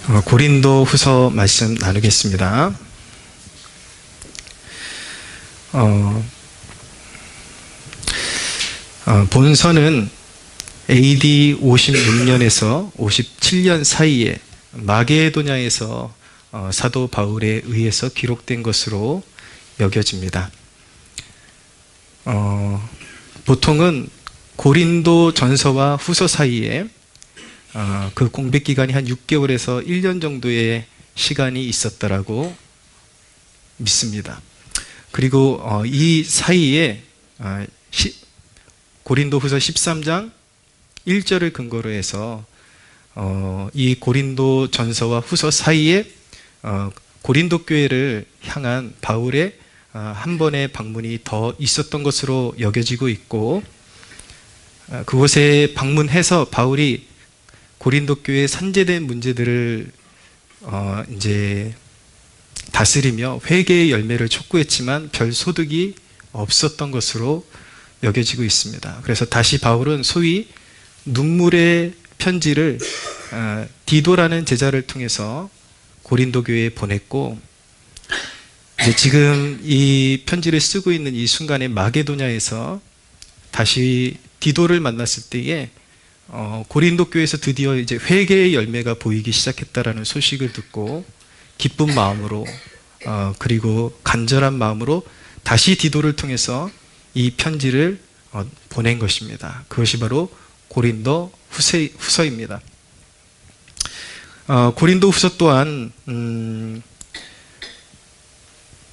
고린도 후서 말씀 나누겠습니다. 본서는 AD 56년에서 57년 사이에 마게도냐에서 사도 바울에 의해서 기록된 것으로 여겨집니다. 보통은 고린도 전서와 후서 사이에 그 공백 기간이 한 6개월에서 1년 정도의 시간이 있었다라고 믿습니다. 그리고 이 사이에 고린도 후서 13장 1절을 근거로 해서 이 고린도 전서와 후서 사이에 고린도 교회를 향한 바울의 한 번의 방문이 더 있었던 것으로 여겨지고 있고, 그곳에 방문해서 바울이 고린도 교회에 산재된 문제들을 이제 다스리며 회개의 열매를 촉구했지만 별 소득이 없었던 것으로 여겨지고 있습니다. 그래서 다시 바울은 소위 눈물의 편지를 디도라는 제자를 통해서 고린도 교회에 보냈고, 이제 지금 이 편지를 쓰고 있는 이 순간에 마게도냐에서 다시 디도를 만났을 때에 고린도 교회에서 드디어 이제 회개의 열매가 보이기 시작했다라는 소식을 듣고 기쁜 마음으로 그리고 간절한 마음으로 다시 디도를 통해서 이 편지를 보낸 것입니다. 그것이 바로 고린도 후서입니다. 고린도 후서 또한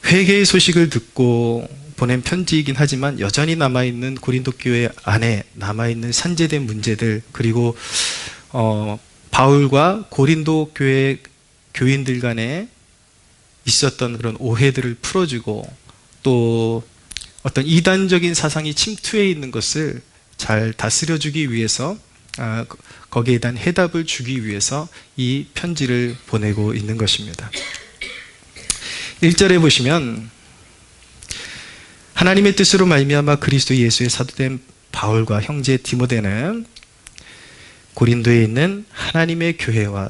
회개의 소식을 듣고 보낸 편지이긴 하지만 여전히 남아있는 고린도 교회 안에 남아있는 산재된 문제들, 그리고 바울과 고린도 교회 교인들 간에 있었던 그런 오해들을 풀어주고, 또 어떤 이단적인 사상이 침투해 있는 것을 잘 다스려주기 위해서 거기에 대한 해답을 주기 위해서 이 편지를 보내고 있는 것입니다. 1절에 보시면 하나님의 뜻으로 말미암아 그리스도 예수의 사도된 바울과 형제 디모데는 고린도에 있는 하나님의 교회와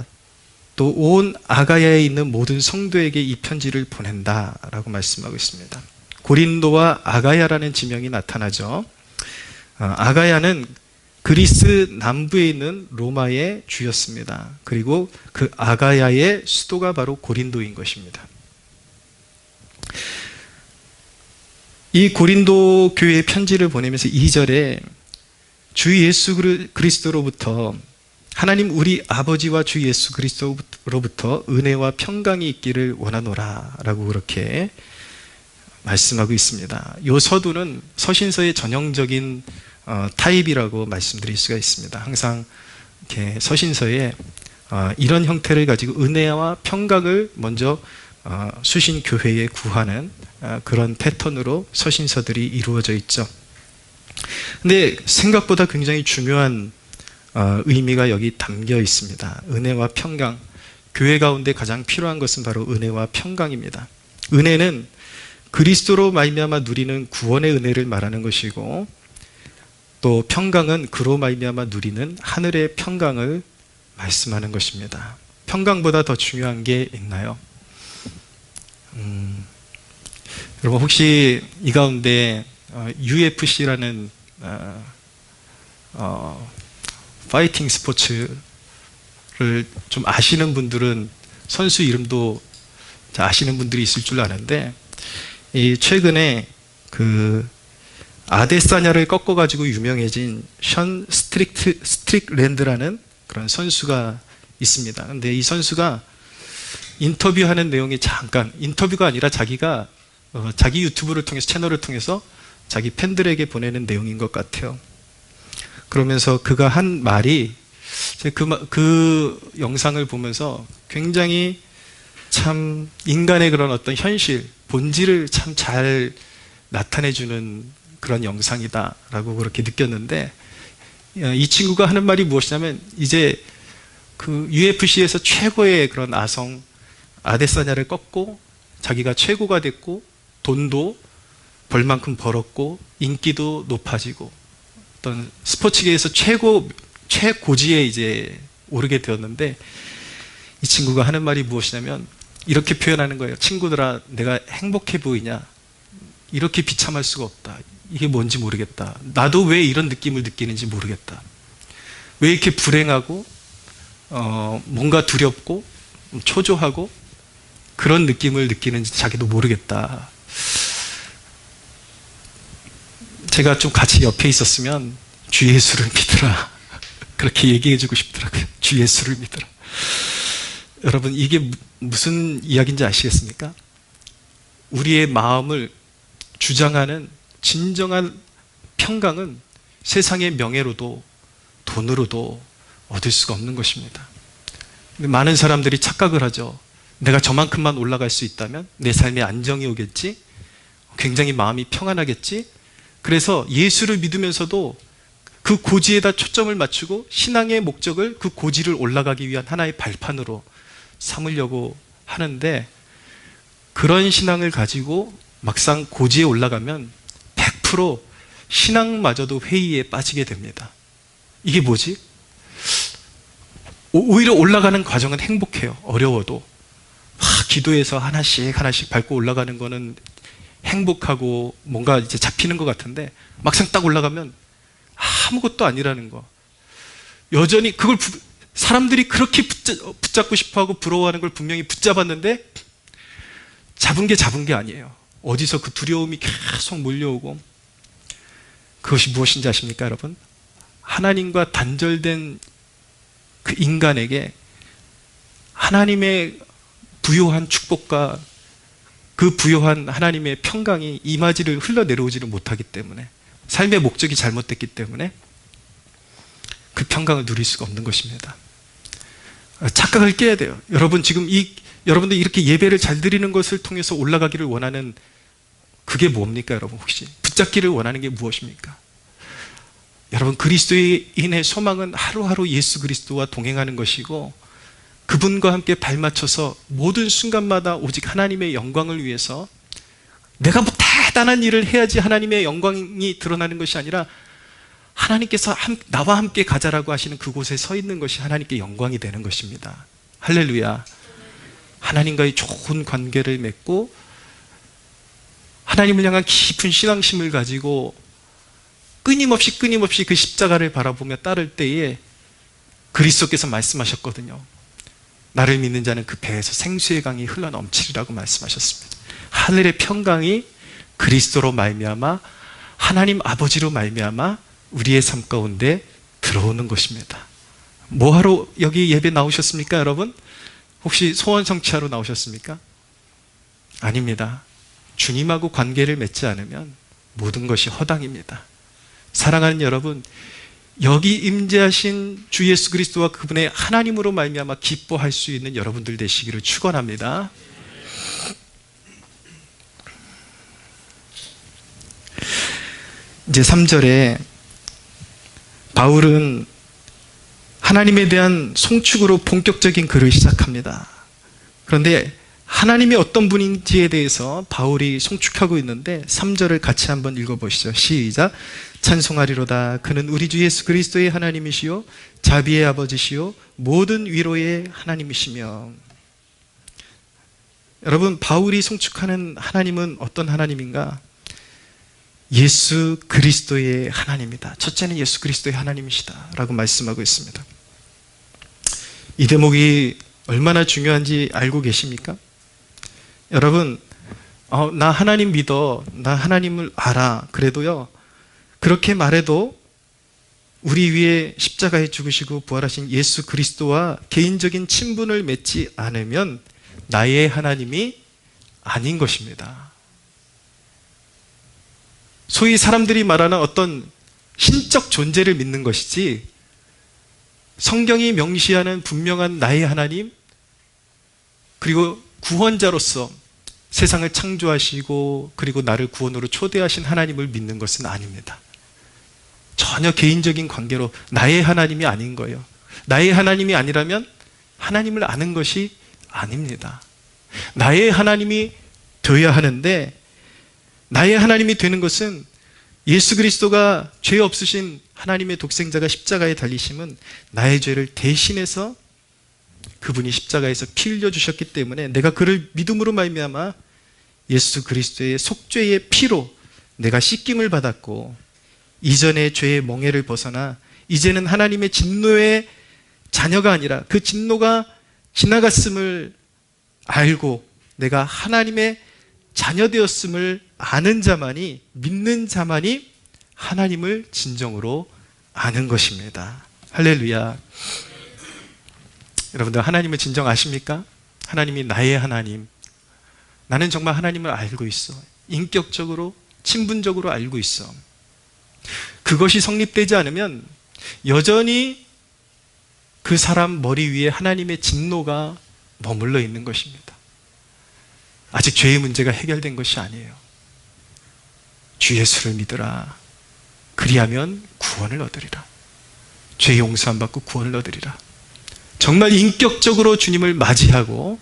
또 온 아가야에 있는 모든 성도에게 이 편지를 보낸다라고 말씀하고 있습니다. 고린도와 아가야라는 지명이 나타나죠. 아가야는 그리스 남부에 있는 로마의 주였습니다. 그리고 그 아가야의 수도가 바로 고린도인 것입니다. 이 고린도 교회에 편지를 보내면서 2절에 주 예수 그리스도로부터 하나님 우리 아버지와 주 예수 그리스도로부터 은혜와 평강이 있기를 원하노라 라고 그렇게 말씀하고 있습니다. 이 서두는 서신서의 전형적인 타입이라고 말씀드릴 수가 있습니다. 항상 이렇게 서신서에 이런 형태를 가지고 은혜와 평강을 먼저 수신 교회에 구하는 그런 패턴으로 서신서들이 이루어져 있죠. 근데 생각보다 굉장히 중요한 의미가 여기 담겨 있습니다. 은혜와 평강. 교회 가운데 가장 필요한 것은 바로 은혜와 평강입니다. 은혜는 그리스도로 말미암아 누리는 구원의 은혜를 말하는 것이고, 또 평강은 그로 말미암아 누리는 하늘의 평강을 말씀하는 것입니다. 평강보다 더 중요한 게 있나요? 여러분 혹시 이 가운데 UFC라는 파이팅 스포츠를 좀 아시는 분들은 선수 이름도 아시는 분들이 있을 줄 아는데, 이 최근에 그 아데사냐를 꺾어가지고 유명해진 션 스트릭랜드라는 그런 선수가 있습니다. 근데 이 선수가 인터뷰하는 내용이 잠깐, 인터뷰가 아니라 자기가 자기 유튜브를 통해서, 채널을 통해서 자기 팬들에게 보내는 내용인 것 같아요. 그러면서 그가 한 말이, 그 영상을 보면서 굉장히 참 인간의 그런 어떤 현실, 본질을 참 잘 나타내주는 그런 영상이다라고 그렇게 느꼈는데, 이 친구가 하는 말이 무엇이냐면, 이제 그 UFC에서 최고의 그런 아성 아데사냐를 꺾고 자기가 최고가 됐고 돈도 벌 만큼 벌었고 인기도 높아지고 어떤 스포츠계에서 최고지에 이제 오르게 되었는데, 이 친구가 하는 말이 무엇이냐면 이렇게 표현하는 거예요. 친구들아, 내가 행복해 보이냐? 이렇게 비참할 수가 없다. 이게 뭔지 모르겠다. 나도 왜 이런 느낌을 느끼는지 모르겠다. 왜 이렇게 불행하고 뭔가 두렵고 초조하고 그런 느낌을 느끼는지 자기도 모르겠다. 제가 좀 같이 옆에 있었으면 주 예수를 믿으라. 그렇게 얘기해 주고 싶더라고요. 주 예수를 믿으라. 여러분, 이게 무슨 이야기인지 아시겠습니까? 우리의 마음을 주장하는 진정한 평강은 세상의 명예로도 돈으로도 얻을 수가 없는 것입니다. 근데 많은 사람들이 착각을 하죠. 내가 저만큼만 올라갈 수 있다면 내 삶에 안정이 오겠지? 굉장히 마음이 평안하겠지? 그래서 예수를 믿으면서도 그 고지에다 초점을 맞추고 신앙의 목적을 그 고지를 올라가기 위한 하나의 발판으로 삼으려고 하는데, 그런 신앙을 가지고 막상 고지에 올라가면 100% 신앙마저도 회의에 빠지게 됩니다. 이게 뭐지? 오히려 올라가는 과정은 행복해요. 어려워도 기도해서 하나씩 하나씩 밟고 올라가는 거는 행복하고 뭔가 이제 잡히는 것 같은데, 막상 딱 올라가면 아무것도 아니라는 거. 여전히 그걸 사람들이 그렇게 붙잡고 싶어하고 부러워하는 걸 분명히 붙잡았는데 잡은 게 아니에요. 어디서 그 두려움이 계속 몰려오고, 그것이 무엇인지 아십니까, 여러분? 하나님과 단절된 그 인간에게 하나님의 부요한 축복과 그 부요한 하나님의 평강이 임하지를 흘러내려오지를 못하기 때문에, 삶의 목적이 잘못됐기 때문에 그 평강을 누릴 수가 없는 것입니다. 착각을 깨야 돼요. 여러분, 지금 여러분들 이렇게 예배를 잘 드리는 것을 통해서 올라가기를 원하는 그게 뭡니까? 여러분, 혹시 붙잡기를 원하는 게 무엇입니까? 여러분, 그리스도인의 소망은 하루하루 예수 그리스도와 동행하는 것이고, 그분과 함께 발맞춰서 모든 순간마다 오직 하나님의 영광을 위해서, 내가 뭐 대단한 일을 해야지 하나님의 영광이 드러나는 것이 아니라 하나님께서 나와 함께 가자라고 하시는 그곳에 서 있는 것이 하나님께 영광이 되는 것입니다. 할렐루야. 하나님과의 좋은 관계를 맺고 하나님을 향한 깊은 신앙심을 가지고 끊임없이 그 십자가를 바라보며 따를 때에 그리스도께서 말씀하셨거든요. 나를 믿는 자는 그 배에서 생수의 강이 흘러넘치리라고 말씀하셨습니다. 하늘의 평강이 그리스도로 말미암아 하나님 아버지로 말미암아 우리의 삶 가운데 들어오는 것입니다. 뭐하러 여기 예배 나오셨습니까, 여러분? 혹시 소원 성취하러 나오셨습니까? 아닙니다. 주님하고 관계를 맺지 않으면 모든 것이 허당입니다. 사랑하는 여러분, 여기 임재하신 주 예수 그리스도와 그분의 하나님으로 말미암아 기뻐할 수 있는 여러분들 되시기를 축원합니다. 이제 3절에 바울은 하나님에 대한 송축으로 본격적인 글을 시작합니다. 그런데 하나님이 어떤 분인지에 대해서 바울이 송축하고 있는데 3절을 같이 한번 읽어보시죠. 시작. 찬송하리로다. 그는 우리 주 예수 그리스도의 하나님이시요 자비의 아버지시요 모든 위로의 하나님이시며. 여러분, 바울이 송축하는 하나님은 어떤 하나님인가? 예수 그리스도의 하나님이다. 첫째는 예수 그리스도의 하나님이시다 라고 말씀하고 있습니다. 이 대목이 얼마나 중요한지 알고 계십니까? 여러분, 나 하나님 믿어, 나 하나님을 알아, 그래도요, 그렇게 말해도 우리 위에 십자가에 죽으시고 부활하신 예수 그리스도와 개인적인 친분을 맺지 않으면 나의 하나님이 아닌 것입니다. 소위 사람들이 말하는 어떤 신적 존재를 믿는 것이지, 성경이 명시하는 분명한 나의 하나님, 그리고 구원자로서 세상을 창조하시고 그리고 나를 구원으로 초대하신 하나님을 믿는 것은 아닙니다. 전혀 개인적인 관계로 나의 하나님이 아닌 거예요. 나의 하나님이 아니라면 하나님을 아는 것이 아닙니다. 나의 하나님이 되어야 하는데, 나의 하나님이 되는 것은 예수 그리스도가 죄 없으신 하나님의 독생자가 십자가에 달리심은 나의 죄를 대신해서 그분이 십자가에서 피 흘려 주셨기 때문에 내가 그를 믿음으로 말미암아 예수 그리스도의 속죄의 피로 내가 씻김을 받았고 이전의 죄의 멍에를 벗어나 이제는 하나님의 진노의 자녀가 아니라 그 진노가 지나갔음을 알고 내가 하나님의 자녀 되었음을 아는 자만이, 믿는 자만이 하나님을 진정으로 아는 것입니다. 할렐루야. 여러분들 하나님을 진정 아십니까? 하나님이 나의 하나님, 나는 정말 하나님을 알고 있어. 인격적으로, 친분적으로 알고 있어. 그것이 성립되지 않으면 여전히 그 사람 머리 위에 하나님의 진노가 머물러 있는 것입니다. 아직 죄의 문제가 해결된 것이 아니에요. 주 예수를 믿으라. 그리하면 구원을 얻으리라. 죄 용서함 받고 구원을 얻으리라. 정말 인격적으로 주님을 맞이하고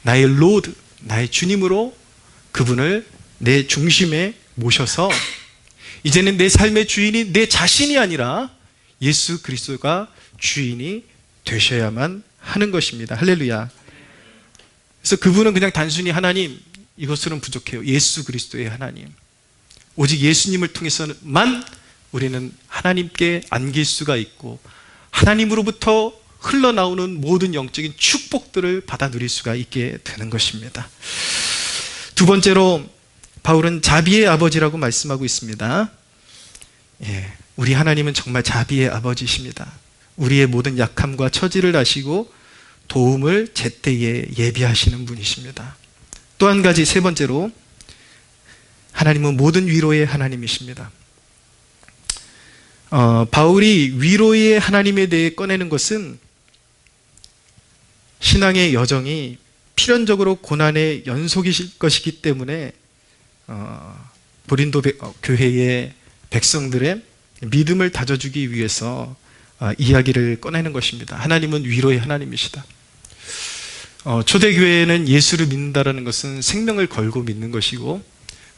나의 로드, 나의 주님으로 그분을 내 중심에 모셔서 이제는 내 삶의 주인이 내 자신이 아니라 예수 그리스도가 주인이 되셔야만 하는 것입니다. 할렐루야. 그래서 그분은 그냥 단순히 하나님, 이것으로는 부족해요. 예수 그리스도의 하나님. 오직 예수님을 통해서만 우리는 하나님께 안길 수가 있고 하나님으로부터 흘러나오는 모든 영적인 축복들을 받아 누릴 수가 있게 되는 것입니다. 두 번째로 바울은 자비의 아버지라고 말씀하고 있습니다. 우리 하나님은 정말 자비의 아버지십니다. 우리의 모든 약함과 처지를 아시고 도움을 제때에 예비하시는 분이십니다. 또 한 가지, 세 번째로 하나님은 모든 위로의 하나님이십니다. 바울이 위로의 하나님에 대해 꺼내는 것은 신앙의 여정이 필연적으로 고난의 연속이실 것이기 때문에 고린도 교회의 백성들의 믿음을 다져주기 위해서 이야기를 꺼내는 것입니다. 하나님은 위로의 하나님이시다. 초대교회는 예수를 믿는다는 것은 생명을 걸고 믿는 것이고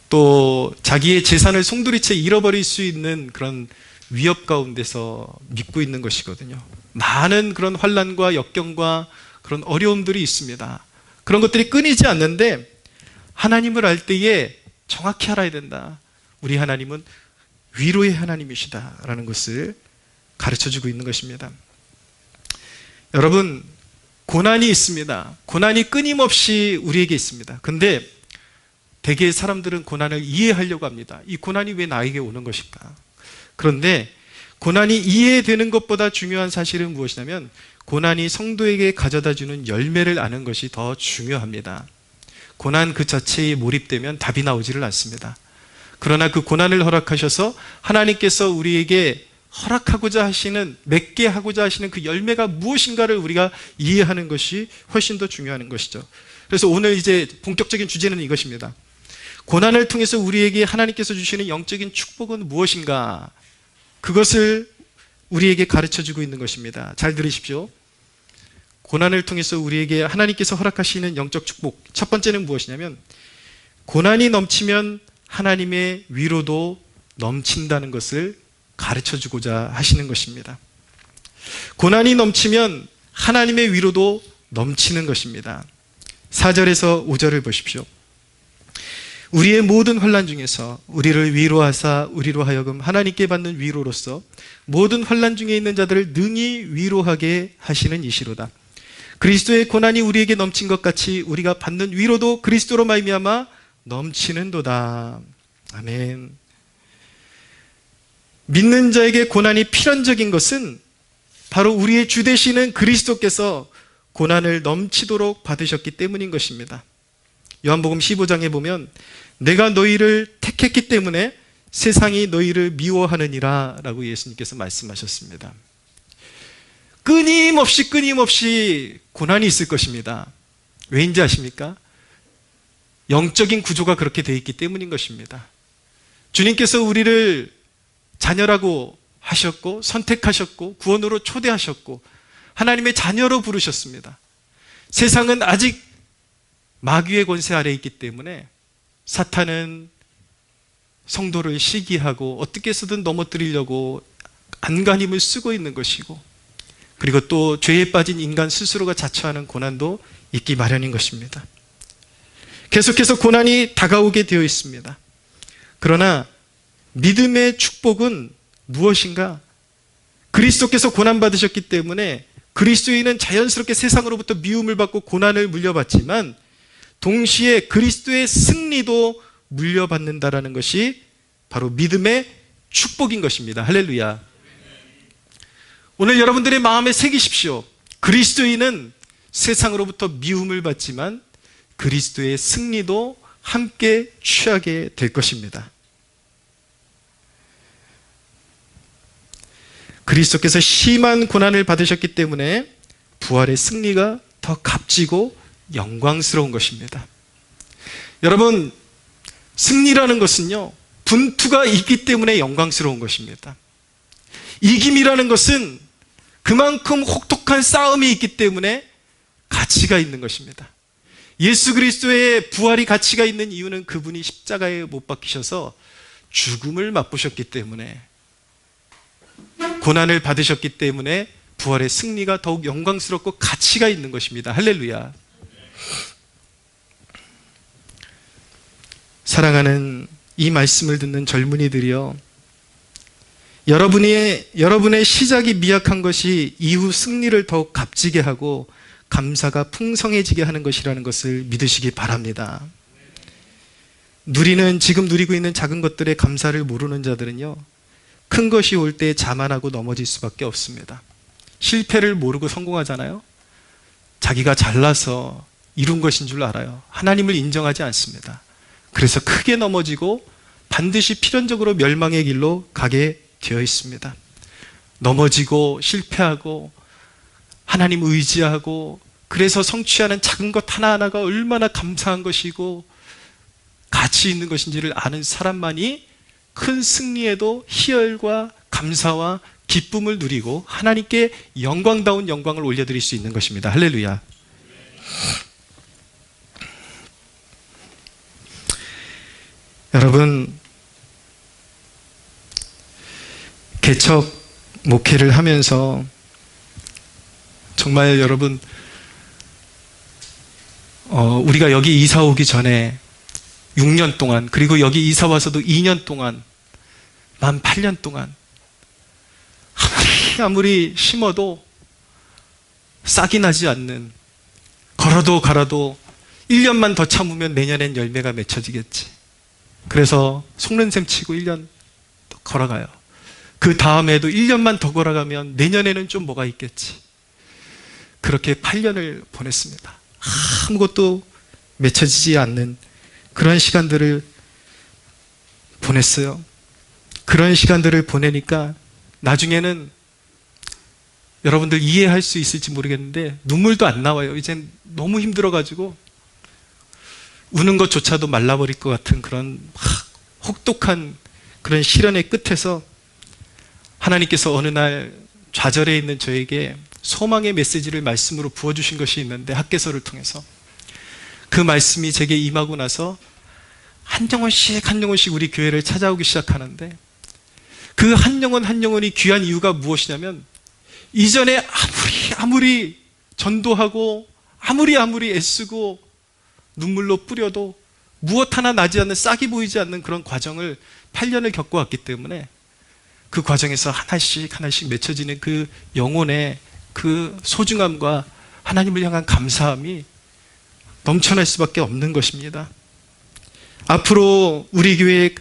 또 자기의 재산을 송두리째 잃어버릴 수 있는 그런 위협 가운데서 믿고 있는 것이거든요. 많은 그런 환난과 역경과 그런 어려움들이 있습니다. 그런 것들이 끊이지 않는데 하나님을 알 때에 정확히 알아야 된다. 우리 하나님은 위로의 하나님이시다라는 것을 가르쳐주고 있는 것입니다. 여러분, 고난이 있습니다. 고난이 끊임없이 우리에게 있습니다. 근데 대개 사람들은 고난을 이해하려고 합니다. 이 고난이 왜 나에게 오는 것일까? 그런데 고난이 이해되는 것보다 중요한 사실은 무엇이냐면 고난이 성도에게 가져다주는 열매를 아는 것이 더 중요합니다. 고난 그 자체에 몰입되면 답이 나오지를 않습니다. 그러나 그 고난을 허락하셔서 하나님께서 우리에게 허락하고자 하시는, 맺게 하고자 하시는 그 열매가 무엇인가를 우리가 이해하는 것이 훨씬 더 중요한 것이죠. 그래서 오늘 이제 본격적인 주제는 이것입니다. 고난을 통해서 우리에게 하나님께서 주시는 영적인 축복은 무엇인가? 그것을 우리에게 가르쳐주고 있는 것입니다. 잘 들으십시오. 고난을 통해서 우리에게 하나님께서 허락하시는 영적 축복, 첫 번째는 무엇이냐면 고난이 넘치면 하나님의 위로도 넘친다는 것을 가르쳐주고자 하시는 것입니다. 고난이 넘치면 하나님의 위로도 넘치는 것입니다. 4절에서 5절을 보십시오. 우리의 모든 환난 중에서 우리를 위로하사 우리로 하여금 하나님께 받는 위로로서 모든 환난 중에 있는 자들을 능히 위로하게 하시는 이시로다. 그리스도의 고난이 우리에게 넘친 것 같이 우리가 받는 위로도 그리스도로 말미암아 넘치는도다. 아멘. 믿는 자에게 고난이 필연적인 것은 바로 우리의 주 되시는 그리스도께서 고난을 넘치도록 받으셨기 때문인 것입니다. 요한복음 15장에 보면 내가 너희를 택했기 때문에 세상이 너희를 미워하느니라 라고 예수님께서 말씀하셨습니다. 끊임없이 고난이 있을 것입니다. 왜인지 아십니까? 영적인 구조가 그렇게 되어 있기 때문인 것입니다. 주님께서 우리를 자녀라고 하셨고 선택하셨고 구원으로 초대하셨고 하나님의 자녀로 부르셨습니다. 세상은 아직 마귀의 권세 아래에 있기 때문에 사탄은 성도를 시기하고 어떻게 해서든 넘어뜨리려고 안간힘을 쓰고 있는 것이고 그리고 또 죄에 빠진 인간 스스로가 자처하는 고난도 있기 마련인 것입니다. 계속해서 고난이 다가오게 되어 있습니다. 그러나 믿음의 축복은 무엇인가? 그리스도께서 고난받으셨기 때문에 그리스도인은 자연스럽게 세상으로부터 미움을 받고 고난을 물려받지만 동시에 그리스도의 승리도 물려받는다라는 것이 바로 믿음의 축복인 것입니다. 할렐루야. 오늘 여러분들의 마음에 새기십시오. 그리스도인은 세상으로부터 미움을 받지만 그리스도의 승리도 함께 취하게 될 것입니다. 그리스도께서 심한 고난을 받으셨기 때문에 부활의 승리가 더 값지고 영광스러운 것입니다. 여러분, 승리라는 것은요, 분투가 있기 때문에 영광스러운 것입니다. 이김이라는 것은 그만큼 혹독한 싸움이 있기 때문에 가치가 있는 것입니다. 예수 그리스도의 부활이 가치가 있는 이유는 그분이 십자가에 못 박히셔서 죽음을 맛보셨기 때문에, 고난을 받으셨기 때문에 부활의 승리가 더욱 영광스럽고 가치가 있는 것입니다. 할렐루야. 사랑하는 이 말씀을 듣는 젊은이들이여, 여러분의 시작이 미약한 것이 이후 승리를 더욱 값지게 하고 감사가 풍성해지게 하는 것이라는 것을 믿으시기 바랍니다. 지금 누리고 있는 작은 것들의 감사를 모르는 자들은요, 큰 것이 올 때 자만하고 넘어질 수밖에 없습니다. 실패를 모르고 성공하잖아요. 자기가 잘나서 이룬 것인 줄 알아요. 하나님을 인정하지 않습니다. 그래서 크게 넘어지고 반드시 필연적으로 멸망의 길로 가게 되어 있습니다. 넘어지고 실패하고 하나님 의지하고, 그래서 성취하는 작은 것 하나하나가 얼마나 감사한 것이고 가치 있는 것인지를 아는 사람만이 큰 승리에도 희열과 감사와 기쁨을 누리고 하나님께 영광다운 영광을 올려드릴 수 있는 것입니다. 할렐루야. 여러분, 개척 목회를 하면서 정말 여러분, 우리가 여기 이사 오기 전에 6년 동안, 그리고 여기 이사 와서도 2년 동안, 만 8년 동안 아무리 심어도 싹이 나지 않는, 갈아도 1년만 더 참으면 내년엔 열매가 맺혀지겠지. 그래서 속는 셈 치고 1년 더 걸어가요. 그 다음에도 1년만 더 걸어가면 내년에는 좀 뭐가 있겠지. 그렇게 8년을 보냈습니다. 아무것도 맺혀지지 않는 그런 시간들을 보냈어요. 그런 시간들을 보내니까 나중에는 여러분들 이해할 수 있을지 모르겠는데 눈물도 안 나와요. 이젠 너무 힘들어가지고 우는 것조차도 말라버릴 것 같은 그런 혹독한 그런 시련의 끝에서 하나님께서 어느 날 좌절해 있는 저에게 소망의 메시지를 말씀으로 부어주신 것이 있는데, 학개서를 통해서 그 말씀이 제게 임하고 나서 한 영혼씩 우리 교회를 찾아오기 시작하는데, 그 한 영혼이 귀한 이유가 무엇이냐면, 이전에 아무리 전도하고 아무리 애쓰고 눈물로 뿌려도 무엇 하나 나지 않는, 싹이 보이지 않는 그런 과정을 8년을 겪어왔기 때문에 그 과정에서 하나씩 맺혀지는 그 영혼의 그 소중함과 하나님을 향한 감사함이 넘쳐날 수밖에 없는 것입니다. 앞으로 우리 교회에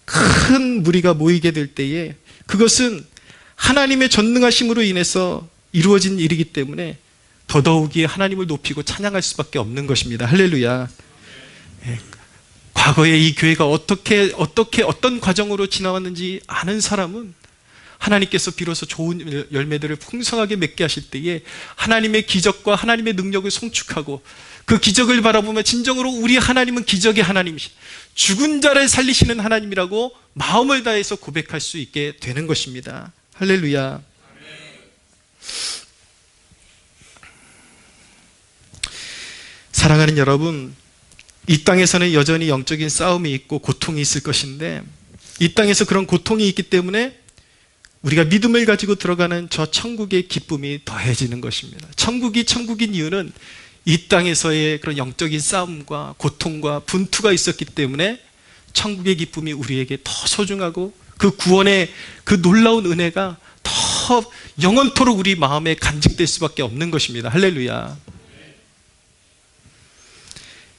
큰 무리가 모이게 될 때에 그것은 하나님의 전능하심으로 인해서 이루어진 일이기 때문에 더더욱이 하나님을 높이고 찬양할 수밖에 없는 것입니다. 할렐루야. 과거에 이 교회가 어떤 과정으로 지나왔는지 아는 사람은 하나님께서 비로소 좋은 열매들을 풍성하게 맺게 하실 때에 하나님의 기적과 하나님의 능력을 송축하고, 그 기적을 바라보며 진정으로 우리 하나님은 기적의 하나님이시, 죽은 자를 살리시는 하나님이라고 마음을 다해서 고백할 수 있게 되는 것입니다. 할렐루야. 사랑하는 여러분, 이 땅에서는 여전히 영적인 싸움이 있고 고통이 있을 것인데, 이 땅에서 그런 고통이 있기 때문에 우리가 믿음을 가지고 들어가는 저 천국의 기쁨이 더해지는 것입니다. 천국이 천국인 이유는 이 땅에서의 그런 영적인 싸움과 고통과 분투가 있었기 때문에 천국의 기쁨이 우리에게 더 소중하고 그 구원의 그 놀라운 은혜가 더 영원토록 우리 마음에 간직될 수밖에 없는 것입니다. 할렐루야.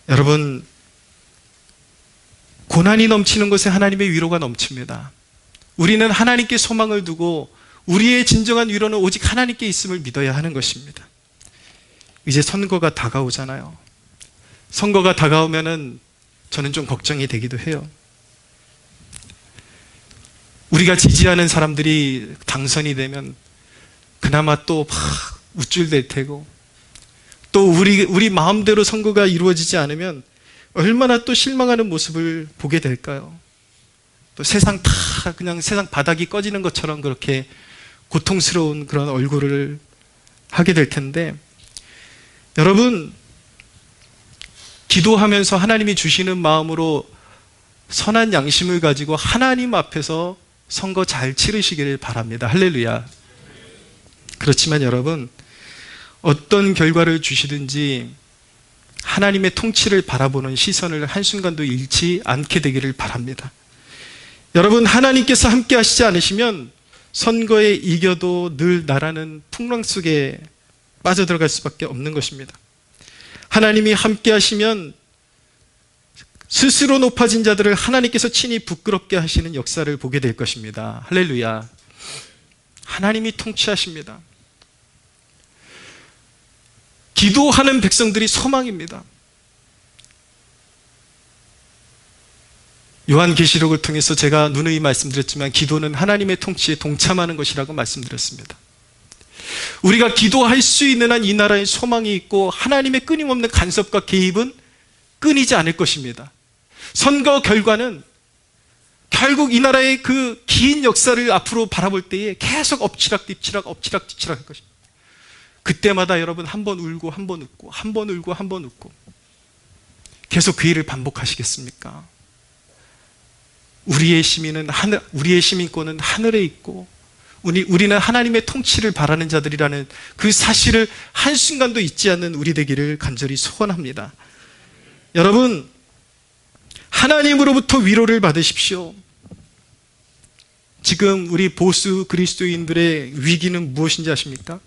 여러분, 고난이 넘치는 곳에 하나님의 위로가 넘칩니다. 우리는 하나님께 소망을 두고 우리의 진정한 위로는 오직 하나님께 있음을 믿어야 하는 것입니다. 이제 선거가 다가오잖아요. 선거가 다가오면은 저는 좀 걱정이 되기도 해요. 우리가 지지하는 사람들이 당선이 되면 그나마 또 막 우쭐댈 테고, 또 우리 마음대로 선거가 이루어지지 않으면 얼마나 또 실망하는 모습을 보게 될까요? 또 세상 다 그냥 세상 바닥이 꺼지는 것처럼 그렇게 고통스러운 그런 얼굴을 하게 될 텐데, 여러분, 기도하면서 하나님이 주시는 마음으로 선한 양심을 가지고 하나님 앞에서 선거 잘 치르시기를 바랍니다. 할렐루야. 그렇지만 여러분, 어떤 결과를 주시든지 하나님의 통치를 바라보는 시선을 한순간도 잃지 않게 되기를 바랍니다. 여러분, 하나님께서 함께 하시지 않으시면 선거에 이겨도 늘 나라는 풍랑 속에 빠져들어갈 수밖에 없는 것입니다. 하나님이 함께 하시면 스스로 높아진 자들을 하나님께서 친히 부끄럽게 하시는 역사를 보게 될 것입니다. 할렐루야. 하나님이 통치하십니다. 기도하는 백성들이 소망입니다. 요한계시록을 통해서 제가 누누이 말씀드렸지만 기도는 하나님의 통치에 동참하는 것이라고 말씀드렸습니다. 우리가 기도할 수 있는 한 이 나라에 소망이 있고 하나님의 끊임없는 간섭과 개입은 끊이지 않을 것입니다. 선거 결과는 결국 이 나라의 그 긴 역사를 앞으로 바라볼 때에 계속 엎치락뒤치락 엎치락뒤치락 할 것입니다. 그때마다 여러분 한 번 울고 한 번 웃고 한 번 울고 한 번 웃고 계속 그 일을 반복하시겠습니까? 우리의 시민권은 하늘에 있고 우리는 하나님의 통치를 바라는 자들이라는 그 사실을 한순간도 잊지 않는 우리 되기를 간절히 소원합니다. 여러분, 하나님으로부터 위로를 받으십시오. 지금 우리 보수 그리스도인들의 위기는 무엇인지 아십니까?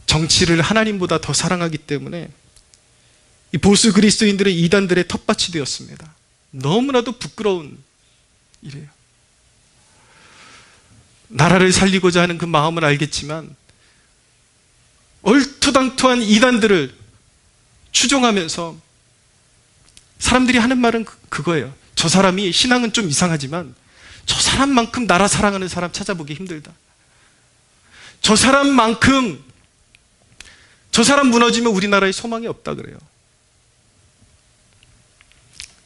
정치를 하나님보다 더 사랑하기 때문에 이 보수 그리스도인들의 이단들의 텃밭이 되었습니다. 너무나도 부끄러운 일이에요. 나라를 살리고자 하는 그 마음을 알겠지만 얼토당토한 이단들을 추종하면서 사람들이 하는 말은 그거예요. 저 사람이 신앙은 좀 이상하지만 저 사람만큼 나라 사랑하는 사람 찾아보기 힘들다. 저 사람 무너지면 우리나라에 소망이 없다 그래요.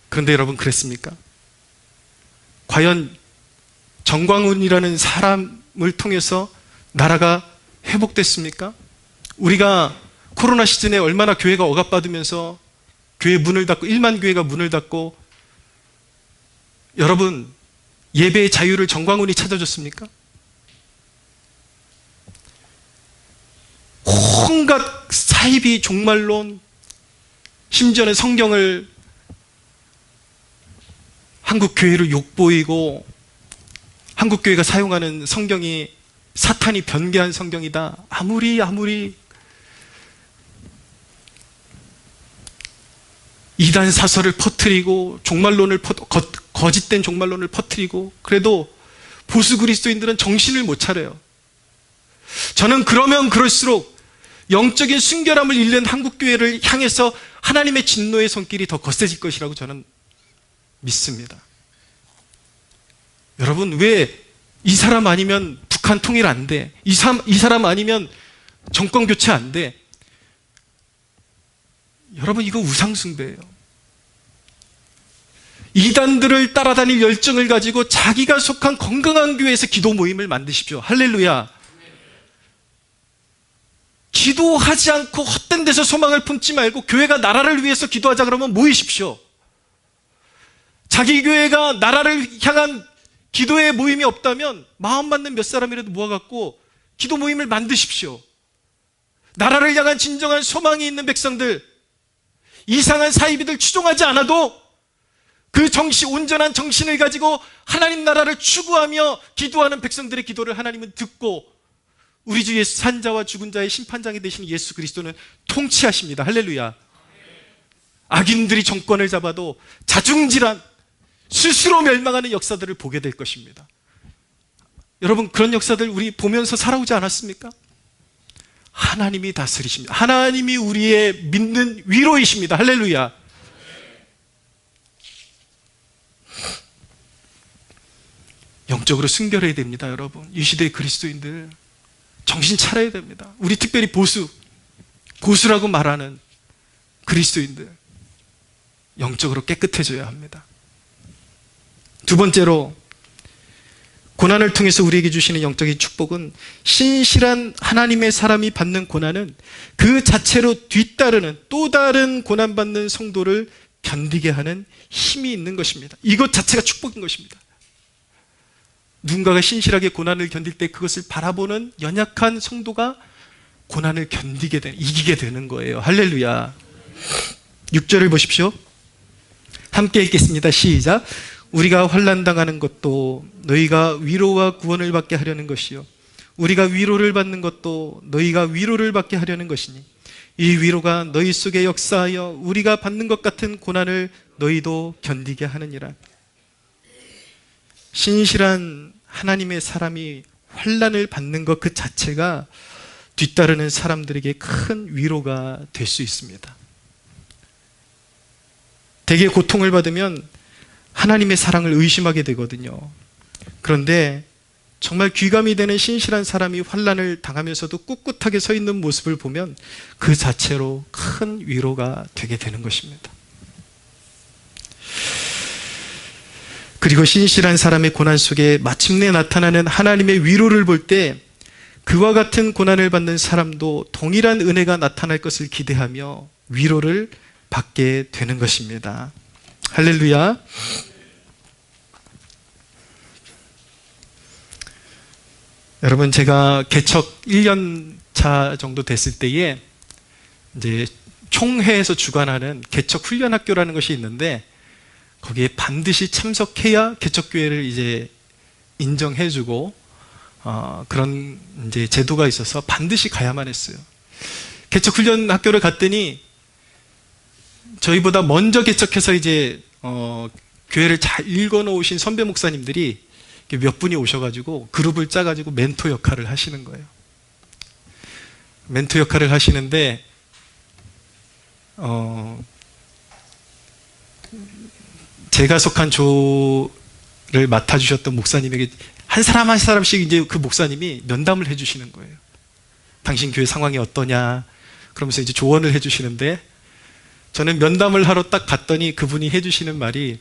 그런데 여러분, 그랬습니까? 과연 정광훈이라는 사람을 통해서 나라가 회복됐습니까? 우리가 코로나 시즌에 얼마나 교회가 억압받으면서 교회 문을 닫고 1만 교회가 문을 닫고, 여러분, 예배의 자유를 정광훈이 찾아줬습니까? 온갖 사이비 종말론, 심지어는 성경을 한국 교회를 욕보이고 한국 교회가 사용하는 성경이 사탄이 변개한 성경이다. 아무리 이단 사설을 퍼뜨리고 거짓된 종말론을 퍼뜨리고 그래도 보수 그리스도인들은 정신을 못 차려요. 저는 그러면 그럴수록 영적인 순결함을 잃는 한국 교회를 향해서 하나님의 진노의 손길이 더 거세질 것이라고 저는 믿습니다. 여러분, 왜 이 사람 아니면 북한 통일 안 돼? 이 사람 아니면 정권 교체 안 돼? 여러분, 이거 우상숭배예요. 이단들을 따라다닐 열정을 가지고 자기가 속한 건강한 교회에서 기도 모임을 만드십시오. 할렐루야. 기도하지 않고 헛된 데서 소망을 품지 말고 교회가 나라를 위해서 기도하자 그러면 모이십시오. 자기 교회가 나라를 향한 기도의 모임이 없다면 마음 맞는 몇 사람이라도 모아갖고 기도 모임을 만드십시오. 나라를 향한 진정한 소망이 있는 백성들, 이상한 사이비들 추종하지 않아도 그 온전한 정신을 가지고 하나님 나라를 추구하며 기도하는 백성들의 기도를 하나님은 듣고 우리 주 예수 산자와 죽은 자의 심판장이 되시는 예수 그리스도는 통치하십니다. 할렐루야. 악인들이 정권을 잡아도 자중질환, 스스로 멸망하는 역사들을 보게 될 것입니다. 여러분, 그런 역사들 우리 보면서 살아오지 않았습니까? 하나님이 다스리십니다. 하나님이 우리의 믿는 위로이십니다. 할렐루야. 영적으로 순결해야 됩니다. 여러분, 이 시대의 그리스도인들 정신 차려야 됩니다. 우리 특별히 고수라고 말하는 그리스도인들 영적으로 깨끗해져야 합니다. 두 번째로, 고난을 통해서 우리에게 주시는 영적인 축복은, 신실한 하나님의 사람이 받는 고난은 그 자체로 뒤따르는 또 다른 고난받는 성도를 견디게 하는 힘이 있는 것입니다. 이것 자체가 축복인 것입니다. 누군가가 신실하게 고난을 견딜 때 그것을 바라보는 연약한 성도가 고난을 이기게 되는 거예요. 할렐루야. 6절을 보십시오. 함께 읽겠습니다. 시작. 우리가 환난당하는 것도 너희가 위로와 구원을 받게 하려는 것이요, 우리가 위로를 받는 것도 너희가 위로를 받게 하려는 것이니 이 위로가 너희 속에 역사하여 우리가 받는 것 같은 고난을 너희도 견디게 하느니라. 신실한 하나님의 사람이 환난을 받는 것 그 자체가 뒤따르는 사람들에게 큰 위로가 될 수 있습니다. 대개 고통을 받으면 하나님의 사랑을 의심하게 되거든요. 그런데 정말 귀감이 되는 신실한 사람이 환난을 당하면서도 꿋꿋하게 서 있는 모습을 보면 그 자체로 큰 위로가 되게 되는 것입니다. 그리고 신실한 사람의 고난 속에 마침내 나타나는 하나님의 위로를 볼 때 그와 같은 고난을 받는 사람도 동일한 은혜가 나타날 것을 기대하며 위로를 받게 되는 것입니다. 할렐루야. 여러분, 제가 개척 1년 차 정도 됐을 때에 이제 총회에서 주관하는 개척 훈련 학교라는 것이 있는데 거기에 반드시 참석해야 개척교회를 이제 인정해주고 그런 이제 제도가 있어서 반드시 가야만 했어요. 개척 훈련 학교를 갔더니 저희보다 먼저 개척해서 이제 교회를 잘 읽어놓으신 선배 목사님들이 몇 분이 오셔가지고 그룹을 짜가지고 멘토 역할을 하시는 거예요. 멘토 역할을 하시는데 제가 속한 조를 맡아주셨던 목사님에게 한 사람 한 사람씩 이제 그 목사님이 면담을 해주시는 거예요. 당신 교회 상황이 어떠냐 그러면서 이제 조언을 해주시는데, 저는 면담을 하러 딱 갔더니 그분이 해주시는 말이,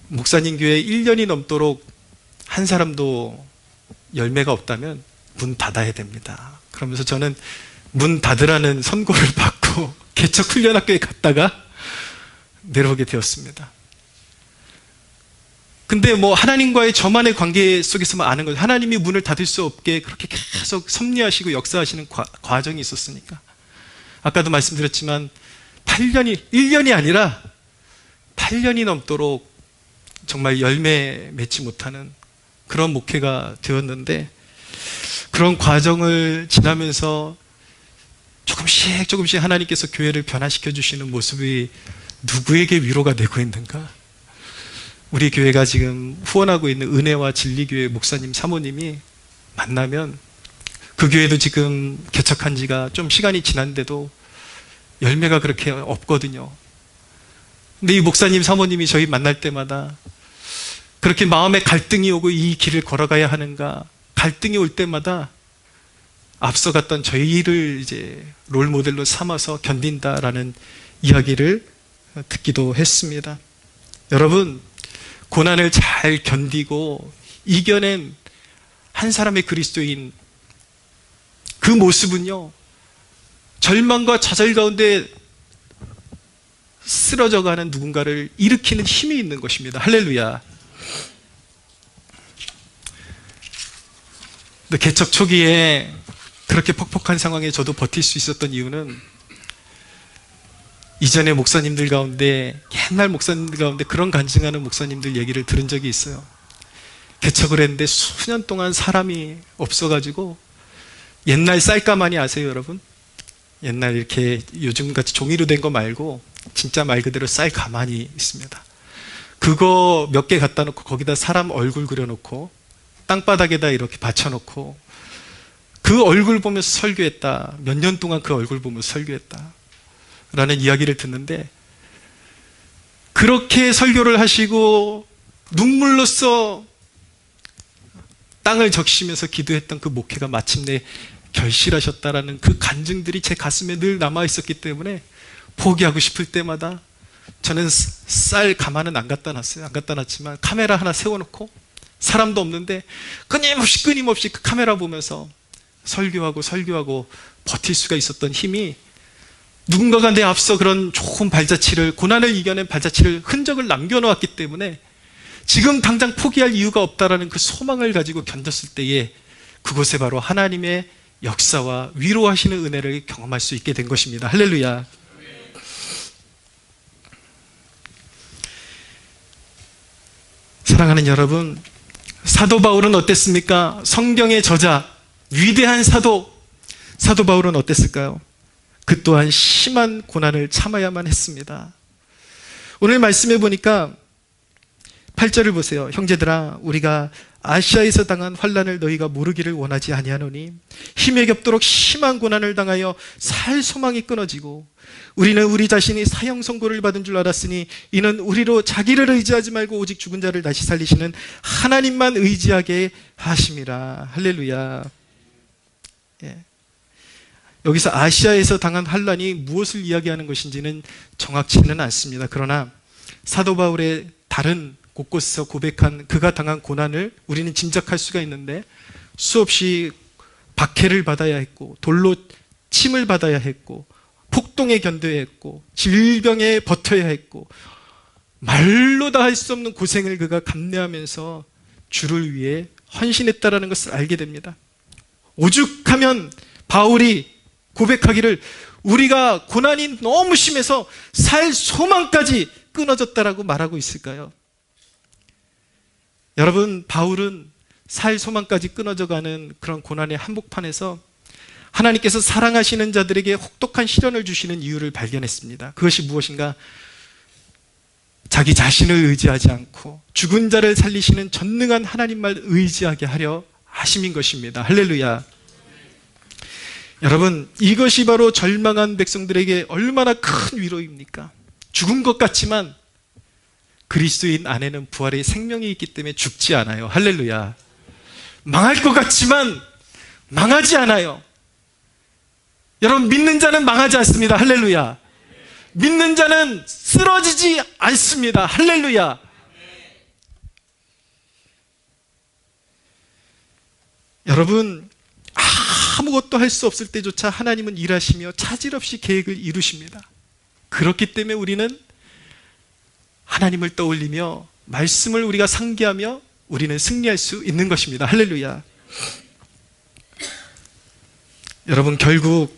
목사님 교회 1년이 넘도록 한 사람도 열매가 없다면 문 닫아야 됩니다. 그러면서 저는 문 닫으라는 선고를 받고 개척 훈련학교에 갔다가 내려오게 되었습니다. 근데 뭐 하나님과의 저만의 관계 속에서만 아는 거죠. 하나님이 문을 닫을 수 없게 그렇게 계속 섭리하시고 역사하시는 과정이 있었으니까. 아까도 말씀드렸지만 1년이 아니라 8년이 넘도록 정말 열매 맺지 못하는 그런 목회가 되었는데, 그런 과정을 지나면서 조금씩 하나님께서 교회를 변화시켜 주시는 모습이 누구에게 위로가 되고 있는가? 우리 교회가 지금 후원하고 있는 은혜와 진리교회 목사님 사모님이 만나면, 그 교회도 지금 개척한 지가 좀 시간이 지났는데도 열매가 그렇게 없거든요. 근데 이 목사님 사모님이 저희 만날 때마다 그렇게 마음에 갈등이 오고 이 길을 걸어가야 하는가, 갈등이 올 때마다 앞서갔던 저희를 이제 롤 모델로 삼아서 견딘다라는 이야기를 듣기도 했습니다. 여러분, 고난을 잘 견디고 이겨낸 한 사람의 그리스도인, 그 모습은요, 절망과 좌절 가운데 쓰러져가는 누군가를 일으키는 힘이 있는 것입니다. 할렐루야. 근데 개척 초기에 그렇게 퍽퍽한 상황에 저도 버틸 수 있었던 이유는 이전에 목사님들 가운데, 옛날 목사님들 가운데 그런 간증하는 목사님들 얘기를 들은 적이 있어요. 개척을 했는데 수년 동안 사람이 없어가지고, 옛날 쌀가마니 아세요, 여러분? 옛날 이렇게 요즘같이 종이로 된 거 말고 진짜 말 그대로 쌀가마니 있습니다. 그거 몇 개 갖다 놓고 거기다 사람 얼굴 그려놓고 땅바닥에다 이렇게 받쳐놓고 그 얼굴 보면서 설교했다. 몇 년 동안 그 얼굴 보면서 설교했다 라는 이야기를 듣는데, 그렇게 설교를 하시고 눈물로써 땅을 적시면서 기도했던 그 목회가 마침내 결실하셨다라는 그 간증들이 제 가슴에 늘 남아있었기 때문에 포기하고 싶을 때마다 저는 쌀 가마는 안 갖다 놨어요. 안 갖다 놨지만 카메라 하나 세워놓고 사람도 없는데 끊임없이 그 카메라 보면서 설교하고 버틸 수가 있었던 힘이, 누군가가 내 앞서 그런 좋은 발자취를, 고난을 이겨낸 발자취를, 흔적을 남겨놓았기 때문에 지금 당장 포기할 이유가 없다라는 그 소망을 가지고 견뎠을 때에 그곳에 바로 하나님의 역사와 위로하시는 은혜를 경험할 수 있게 된 것입니다. 할렐루야. 사랑하는 여러분, 사도 바울은 어땠습니까? 성경의 저자, 위대한 사도 바울은 어땠을까요? 그 또한 심한 고난을 참아야만 했습니다. 오늘 말씀해 보니까 8절을 보세요. 형제들아, 우리가 아시아에서 당한 환난을 너희가 모르기를 원하지 아니하노니 힘에 겹도록 심한 고난을 당하여 살 소망이 끊어지고 우리는 우리 자신이 사형 선고를 받은 줄 알았으니 이는 우리로 자기를 의지하지 말고 오직 죽은 자를 다시 살리시는 하나님만 의지하게 하심이라. 할렐루야. 예. 여기서 아시아에서 당한 환난이 무엇을 이야기하는 것인지는 정확치는 않습니다. 그러나 사도 바울의 다른 곳곳에서 고백한 그가 당한 고난을 우리는 짐작할 수가 있는데, 수없이 박해를 받아야 했고 돌로 침을 받아야 했고 폭동에 견뎌야 했고 질병에 버텨야 했고 말로 다 할 수 없는 고생을 그가 감내하면서 주를 위해 헌신했다라는 것을 알게 됩니다. 오죽하면 바울이 고백하기를 우리가 고난이 너무 심해서 살 소망까지 끊어졌다라고 말하고 있을까요? 여러분, 바울은 살 소망까지 끊어져가는 그런 고난의 한복판에서 하나님께서 사랑하시는 자들에게 혹독한 시련을 주시는 이유를 발견했습니다. 그것이 무엇인가? 자기 자신을 의지하지 않고 죽은 자를 살리시는 전능한 하나님만 의지하게 하려 하심인 것입니다. 할렐루야. 여러분, 이것이 바로 절망한 백성들에게 얼마나 큰 위로입니까? 죽은 것 같지만 그리스도인 안에는 부활의 생명이 있기 때문에 죽지 않아요. 할렐루야. 망할 것 같지만 망하지 않아요. 여러분, 믿는 자는 망하지 않습니다. 할렐루야. 믿는 자는 쓰러지지 않습니다. 할렐루야. 여러분, 아무것도 할 수 없을 때조차 하나님은 일하시며 차질 없이 계획을 이루십니다. 그렇기 때문에 우리는 하나님을 떠올리며 말씀을 우리가 상기하며 우리는 승리할 수 있는 것입니다. 할렐루야. 여러분, 결국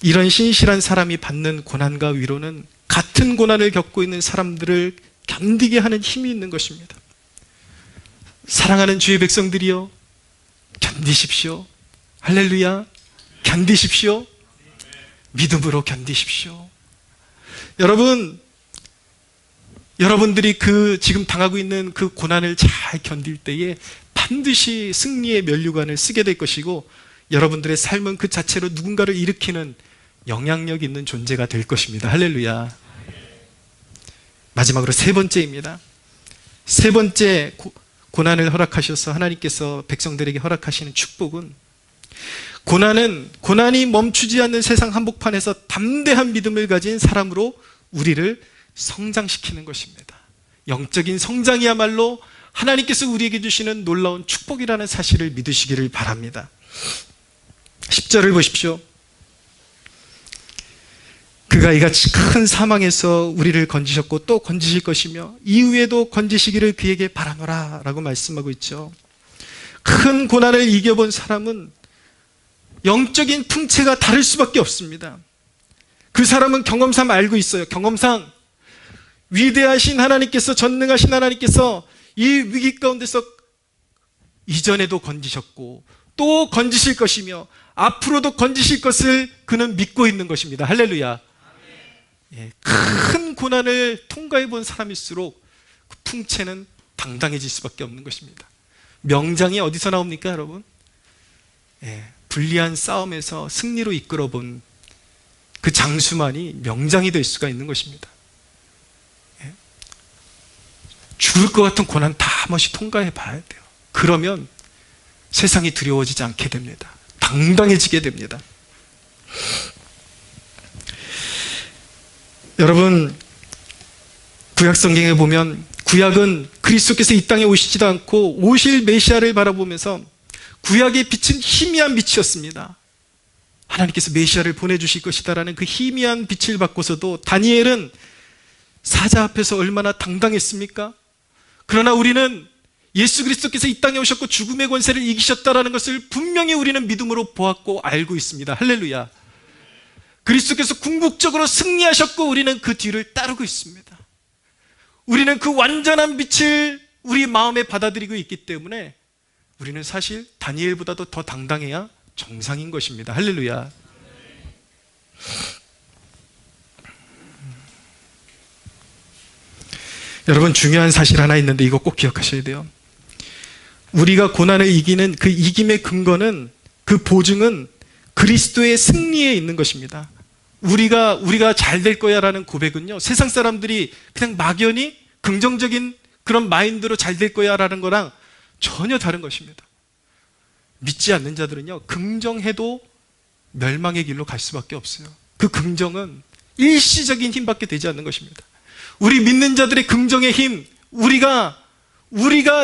이런 신실한 사람이 받는 고난과 위로는 같은 고난을 겪고 있는 사람들을 견디게 하는 힘이 있는 것입니다. 사랑하는 주의 백성들이여, 견디십시오. 할렐루야. 견디십시오. 믿음으로 견디십시오. 여러분들이 지금 당하고 있는 그 고난을 잘 견딜 때에 반드시 승리의 면류관을 쓰게 될 것이고, 여러분들의 삶은 그 자체로 누군가를 일으키는 영향력 있는 존재가 될 것입니다. 할렐루야. 마지막으로 세 번째입니다. 세 번째 고난을 허락하셔서 하나님께서 백성들에게 허락하시는 축복은, 고난이 멈추지 않는 세상 한복판에서 담대한 믿음을 가진 사람으로 우리를 성장시키는 것입니다. 영적인 성장이야말로 하나님께서 우리에게 주시는 놀라운 축복이라는 사실을 믿으시기를 바랍니다. 10절을 보십시오. 그가 이같이 큰 사망에서 우리를 건지셨고 또 건지실 것이며 이후에도 건지시기를 그에게 바라노라 라고 말씀하고 있죠. 큰 큰 고난을 이겨본 사람은 영적인 풍채가 다를 수밖에 없습니다. 그 사람은 경험상 알고 있어요. 경험상 위대하신 하나님께서, 전능하신 하나님께서 이 위기 가운데서 이전에도 건지셨고 또 건지실 것이며 앞으로도 건지실 것을 그는 믿고 있는 것입니다. 할렐루야. 예, 큰 고난을 통과해 본 사람일수록 그 풍채는 당당해질 수밖에 없는 것입니다. 명장이 어디서 나옵니까, 여러분? 예, 불리한 싸움에서 승리로 이끌어 본 그 장수만이 명장이 될 수가 있는 것입니다. 예, 죽을 것 같은 고난 다 한 번씩 통과해 봐야 돼요. 그러면 세상이 두려워지지 않게 됩니다. 당당해지게 됩니다. 여러분, 구약 성경에 보면 구약은 그리스도께서 이 땅에 오시지도 않고 오실 메시아를 바라보면서 구약의 빛은 희미한 빛이었습니다. 하나님께서 메시아를 보내주실 것이다라는 그 희미한 빛을 받고서도 다니엘은 사자 앞에서 얼마나 당당했습니까? 그러나 우리는 예수 그리스도께서 이 땅에 오셨고 죽음의 권세를 이기셨다라는 것을 분명히 우리는 믿음으로 보았고 알고 있습니다. 할렐루야. 그리스도께서 궁극적으로 승리하셨고 우리는 그 뒤를 따르고 있습니다. 우리는 그 완전한 빛을 우리 마음에 받아들이고 있기 때문에 우리는 사실 다니엘보다도 더 당당해야 정상인 것입니다. 할렐루야. 여러분, 중요한 사실 하나 있는데 이거 꼭 기억하셔야 돼요. 우리가 고난을 이기는 그 이김의 근거는, 그 보증은 그리스도의 승리에 있는 것입니다. 우리가 잘 될 거야 라는 고백은요, 세상 사람들이 그냥 막연히 긍정적인 그런 마인드로 잘 될 거야 라는 거랑 전혀 다른 것입니다. 믿지 않는 자들은요, 긍정해도 멸망의 길로 갈 수밖에 없어요. 그 긍정은 일시적인 힘밖에 되지 않는 것입니다. 우리 믿는 자들의 긍정의 힘, 우리가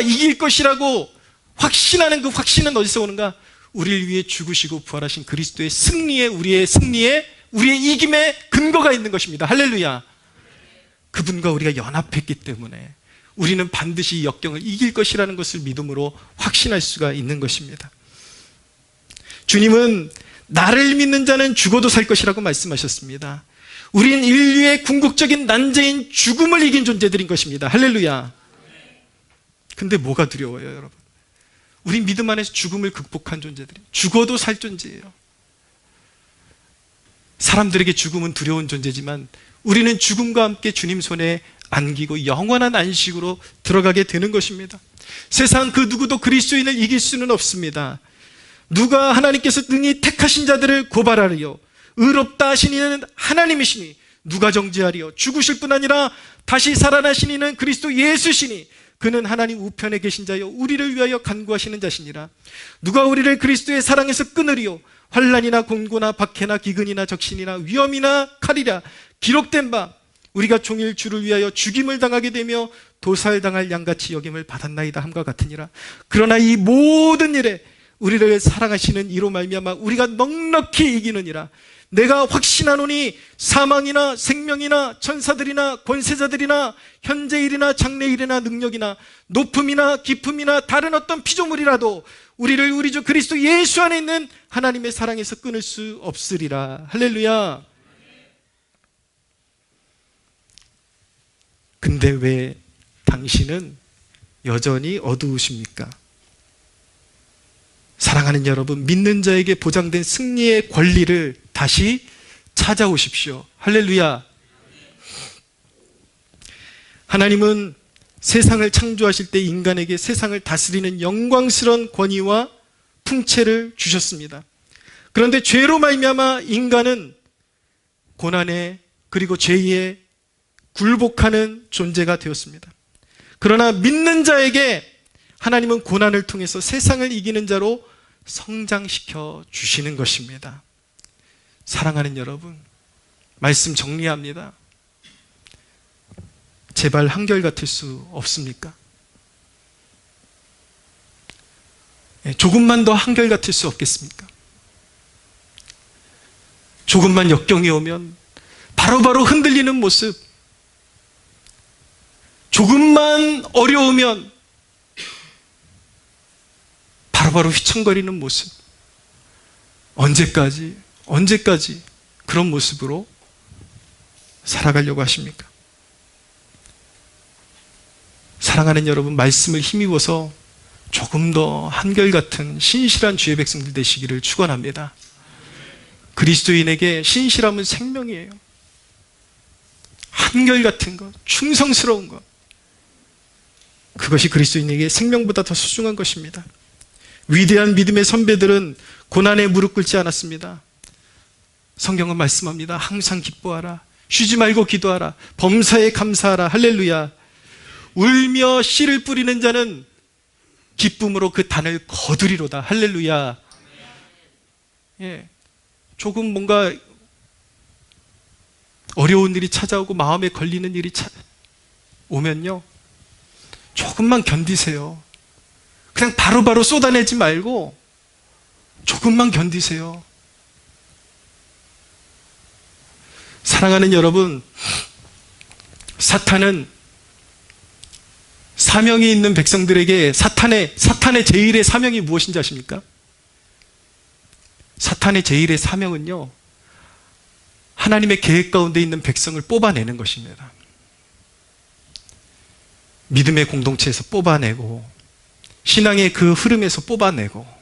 이길 것이라고 확신하는 그 확신은 어디서 오는가? 우리를 위해 죽으시고 부활하신 그리스도의 승리에, 우리의 이김에 근거가 있는 것입니다. 할렐루야. 그분과 우리가 연합했기 때문에 우리는 반드시 이 역경을 이길 것이라는 것을 믿음으로 확신할 수가 있는 것입니다. 주님은 나를 믿는 자는 죽어도 살 것이라고 말씀하셨습니다. 우린 인류의 궁극적인 난제인 죽음을 이긴 존재들인 것입니다. 할렐루야. 근데 뭐가 두려워요, 여러분? 우리 믿음 안에서 죽음을 극복한 존재들이, 죽어도 살 존재예요. 사람들에게 죽음은 두려운 존재지만 우리는 죽음과 함께 주님 손에 안기고 영원한 안식으로 들어가게 되는 것입니다. 세상 그 누구도 그리스도인을 이길 수는 없습니다. 누가 하나님께서 능히 택하신 자들을 고발하리요? 의롭다 하신 이는 하나님이시니 누가 정죄하리요? 죽으실 뿐 아니라 다시 살아나신 이는 그리스도 예수시니 그는 하나님 우편에 계신 자여 우리를 위하여 간구하시는 자시니라. 누가 우리를 그리스도의 사랑에서 끊으리요? 환난이나 공고나 박해나 기근이나 적신이나 위험이나 칼이라. 기록된 바 우리가 종일 주를 위하여 죽임을 당하게 되며 도살당할 양같이 여김을 받았나이다 함과 같으니라. 그러나 이 모든 일에 우리를 사랑하시는 이로 말미암아 우리가 넉넉히 이기느니라. 내가 확신하노니 사망이나 생명이나 천사들이나 권세자들이나 현재일이나 장래일이나 능력이나 높음이나 깊음이나 다른 어떤 피조물이라도 우리를 우리 주 그리스도 예수 안에 있는 하나님의 사랑에서 끊을 수 없으리라. 할렐루야. 근데 왜 당신은 여전히 어두우십니까? 사랑하는 여러분, 믿는 자에게 보장된 승리의 권리를 다시 찾아오십시오. 할렐루야. 하나님은 세상을 창조하실 때 인간에게 세상을 다스리는 영광스러운 권위와 풍채를 주셨습니다. 그런데 죄로 말미암아 인간은 고난에 그리고 죄에 굴복하는 존재가 되었습니다. 그러나 믿는 자에게 하나님은 고난을 통해서 세상을 이기는 자로 성장시켜 주시는 것입니다. 사랑하는 여러분, 말씀 정리합니다. 제발 한결같을 수 없습니까? 조금만 더 한결같을 수 없겠습니까? 조금만 역경이 오면 바로바로 흔들리는 모습, 조금만 어려우면 바로바로 휘청거리는 모습. 언제까지 그런 모습으로 살아가려고 하십니까? 사랑하는 여러분, 말씀을 힘입어서 조금 더 한결같은 신실한 주의 백성들 되시기를 축원합니다. 그리스도인에게 신실함은 생명이에요. 한결같은 것, 충성스러운 것, 그것이 그리스도인에게 생명보다 더 소중한 것입니다. 위대한 믿음의 선배들은 고난에 무릎 꿇지 않았습니다. 성경은 말씀합니다. 항상 기뻐하라, 쉬지 말고 기도하라, 범사에 감사하라. 할렐루야. 울며 씨를 뿌리는 자는 기쁨으로 그 단을 거두리로다. 할렐루야. 예, 조금 뭔가 어려운 일이 찾아오고 마음에 걸리는 일이 오면요, 조금만 견디세요. 그냥 바로바로 쏟아내지 말고 조금만 견디세요. 사랑하는 여러분, 사탄은 사명이 있는 백성들에게 사탄의 제1의 사명이 무엇인지 아십니까? 사탄의 제1의 사명은요, 하나님의 계획 가운데 있는 백성을 뽑아내는 것입니다. 믿음의 공동체에서 뽑아내고, 신앙의 그 흐름에서 뽑아내고,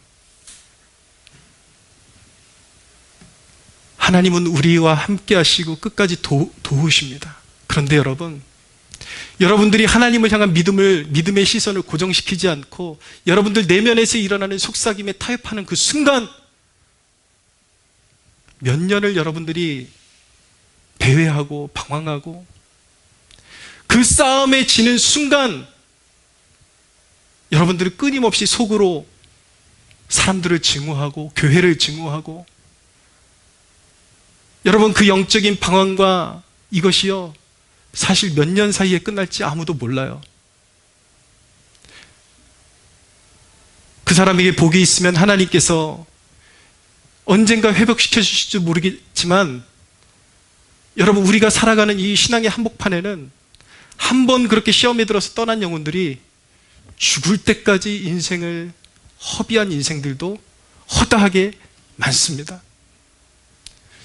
하나님은 우리와 함께 하시고 끝까지 도우십니다. 그런데 여러분들이 하나님을 향한 믿음의 시선을 고정시키지 않고 여러분들 내면에서 일어나는 속삭임에 타협하는 그 순간, 몇 년을 여러분들이 배회하고 방황하고 그 싸움에 지는 순간, 여러분들이 끊임없이 속으로 사람들을 증오하고 교회를 증오하고, 여러분 그 영적인 방황과 이것이요, 사실 몇 년 사이에 끝날지 아무도 몰라요. 그 사람에게 복이 있으면 하나님께서 언젠가 회복시켜 주실지 모르겠지만, 여러분 우리가 살아가는 이 신앙의 한복판에는 한 번 그렇게 시험에 들어서 떠난 영혼들이 죽을 때까지 인생을 허비한 인생들도 허다하게 많습니다.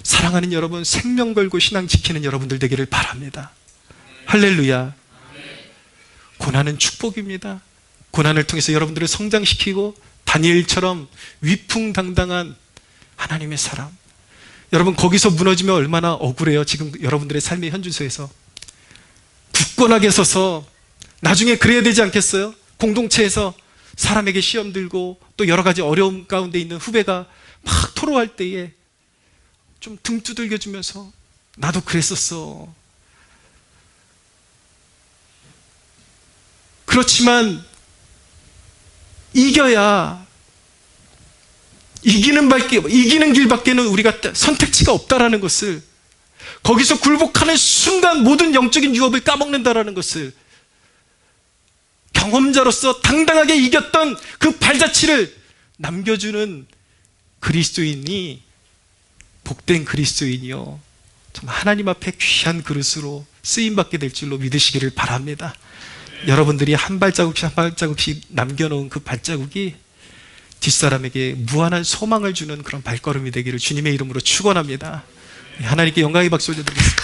사랑하는 여러분, 생명 걸고 신앙 지키는 여러분들 되기를 바랍니다. 할렐루야. 고난은 축복입니다. 고난을 통해서 여러분들을 성장시키고 다니엘처럼 위풍당당한 하나님의 사람, 여러분 거기서 무너지면 얼마나 억울해요. 지금 여러분들의 삶의 현주소에서 굳건하게 서서 나중에 그래야 되지 않겠어요? 공동체에서 사람에게 시험 들고 또 여러 가지 어려움 가운데 있는 후배가 막 토로할 때에 좀 등 두들겨 주면서 나도 그랬었어. 그렇지만 이겨야, 이기는 길밖에는 우리가 선택지가 없다라는 것을, 거기서 굴복하는 순간 모든 영적인 유업을 까먹는다라는 것을, 경험자로서 당당하게 이겼던 그 발자취를 남겨주는 그리스도인이 복된 그리스도인이요, 참 하나님 앞에 귀한 그릇으로 쓰임받게 될 줄로 믿으시기를 바랍니다. 여러분들이 한 발자국씩 한 발자국씩 남겨놓은 그 발자국이 뒷사람에게 무한한 소망을 주는 그런 발걸음이 되기를 주님의 이름으로 축원합니다. 하나님께 영광의 박수 올려드리겠습니다.